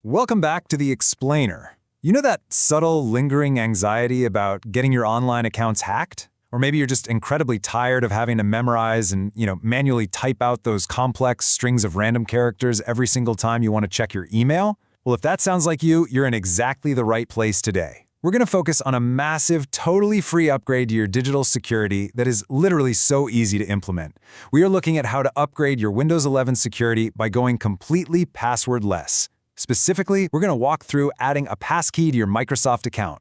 Welcome back to The Explainer. You know that subtle, lingering anxiety about getting your online accounts hacked? Or maybe you're just incredibly tired of having to memorize and, manually type out those complex strings of random characters every single time you want to check your email? Well, if that sounds like you, you're in exactly the right place today. We're going to focus on a massive, totally free upgrade to your digital security that is literally so easy to implement. We are looking at how to upgrade your Windows 11 security by going completely passwordless. Specifically, we're going to walk through adding a passkey to your Microsoft account.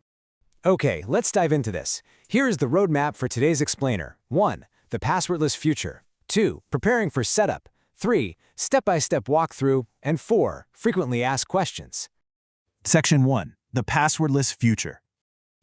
Okay, let's dive into this. Here is the roadmap for today's explainer. 1. The passwordless future. 2. Preparing for setup. 3. Step-by-step walkthrough. And 4. Frequently asked questions. Section 1. The passwordless future.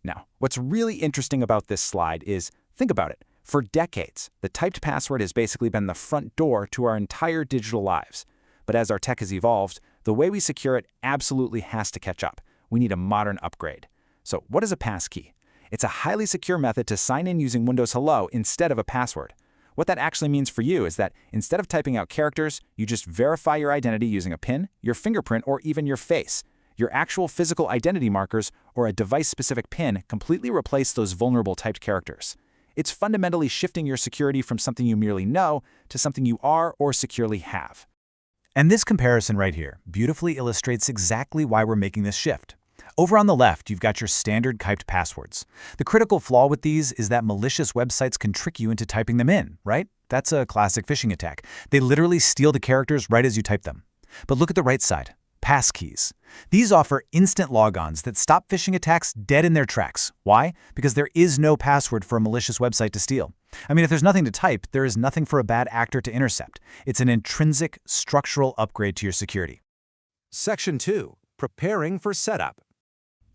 Now, what's really interesting about this slide is, think about it. For decades, the typed password has basically been the front door to our entire digital lives. But as our tech has evolved, the way we secure it absolutely has to catch up. We need a modern upgrade. So what is a passkey? It's a highly secure method to sign in using Windows Hello instead of a password. What that actually means for you is that instead of typing out characters, you just verify your identity using a PIN, your fingerprint, or even your face. Your actual physical identity markers or a device-specific PIN completely replace those vulnerable typed characters. It's fundamentally shifting your security from something you merely know to something you are or securely have. And this comparison right here beautifully illustrates exactly why we're making this shift. Over on the left, you've got your standard typed passwords. The critical flaw with these is that malicious websites can trick you into typing them in, right? That's a classic phishing attack. They literally steal the characters right as you type them. But look at the right side. Passkeys. These offer instant logons that stop phishing attacks dead in their tracks. Why? Because there is no password for a malicious website to steal. I mean, if there's nothing to type, there is nothing for a bad actor to intercept. It's an intrinsic, structural upgrade to your security. Section 2. Preparing for setup.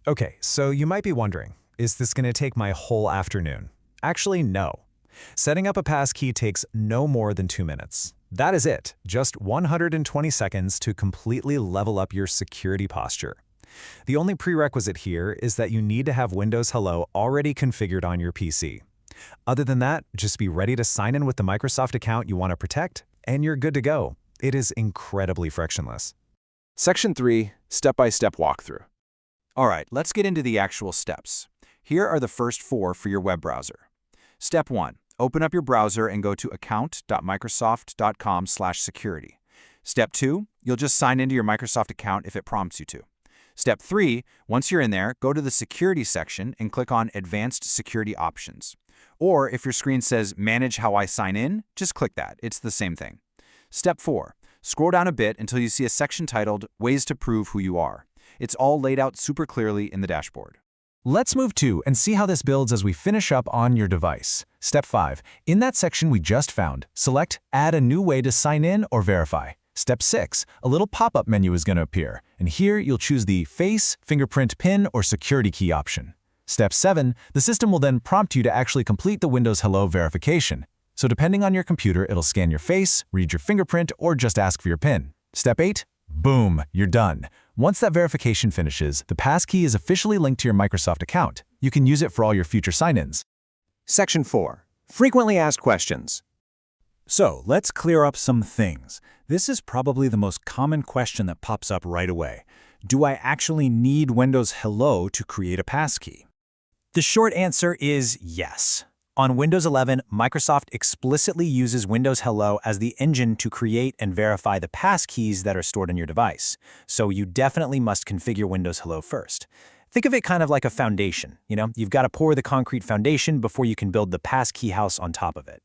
Okay, so you might be wondering, is this going to take my whole afternoon? Actually, no. Setting up a passkey takes no more than 2 minutes. That is it, just 120 seconds to completely level up your security posture. The only prerequisite here is that you need to have Windows Hello already configured on your PC. Other than that, just be ready to sign in with the Microsoft account you want to protect, and you're good to go. It is incredibly frictionless. Section 3. Step-by-step walkthrough. All right, let's get into the actual steps. Here are the first 4 for your web browser. Step 1. Open up your browser and go to account.microsoft.com/security. Step 2, you'll just sign into your Microsoft account if it prompts you to. Step 3, once you're in there, go to the Security section and click on Advanced Security Options. Or if your screen says Manage How I Sign In, just click that. It's the same thing. Step 4, scroll down a bit until you see a section titled Ways to Prove Who You Are. It's all laid out super clearly in the dashboard. Let's move to and see how this builds as we finish up on your device. Step 5. In that section we just found, select Add a new way to sign in or verify. Step 6. A little pop-up menu is going to appear, and here you'll choose the Face, Fingerprint, PIN, or Security Key option. Step 7. The system will then prompt you to actually complete the Windows Hello verification. So depending on your computer, it'll scan your face, read your fingerprint, or just ask for your PIN. Step 8. Boom, you're done. Once that verification finishes, the passkey is officially linked to your Microsoft account. You can use it for all your future sign-ins. Section 4. Frequently asked questions. So let's clear up some things. This is probably the most common question that pops up right away. Do I actually need Windows Hello to create a passkey? The short answer is yes. On Windows 11, Microsoft explicitly uses Windows Hello as the engine to create and verify the passkeys that are stored on your device. So you definitely must configure Windows Hello first. Think of it kind of like a foundation. You've got to pour the concrete foundation before you can build the passkey house on top of it.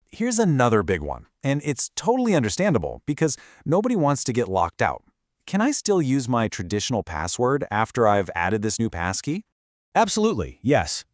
Here's another big one, and it's totally understandable because nobody wants to get locked out. Can I still use my traditional password after I've added this new passkey? Absolutely, yes.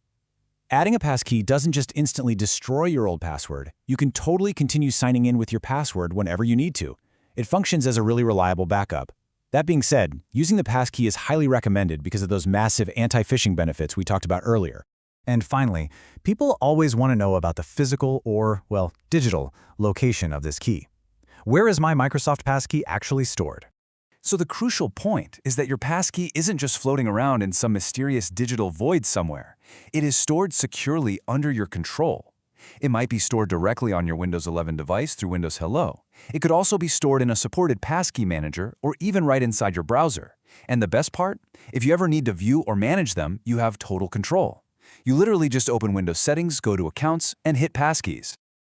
Adding a passkey doesn't just instantly destroy your old password. You can totally continue signing in with your password whenever you need to. It functions as a really reliable backup. That being said, using the passkey is highly recommended because of those massive anti-phishing benefits we talked about earlier. And finally, people always want to know about the physical or, well, digital location of this key. Where is my Microsoft passkey actually stored? So the crucial point is that your passkey isn't just floating around in some mysterious digital void somewhere. It is stored securely under your control. It might be stored directly on your Windows 11 device through Windows Hello. It could also be stored in a supported passkey manager or even right inside your browser. And the best part? If you ever need to view or manage them, you have total control. You literally just open Windows Settings, go to Accounts, and hit Passkeys.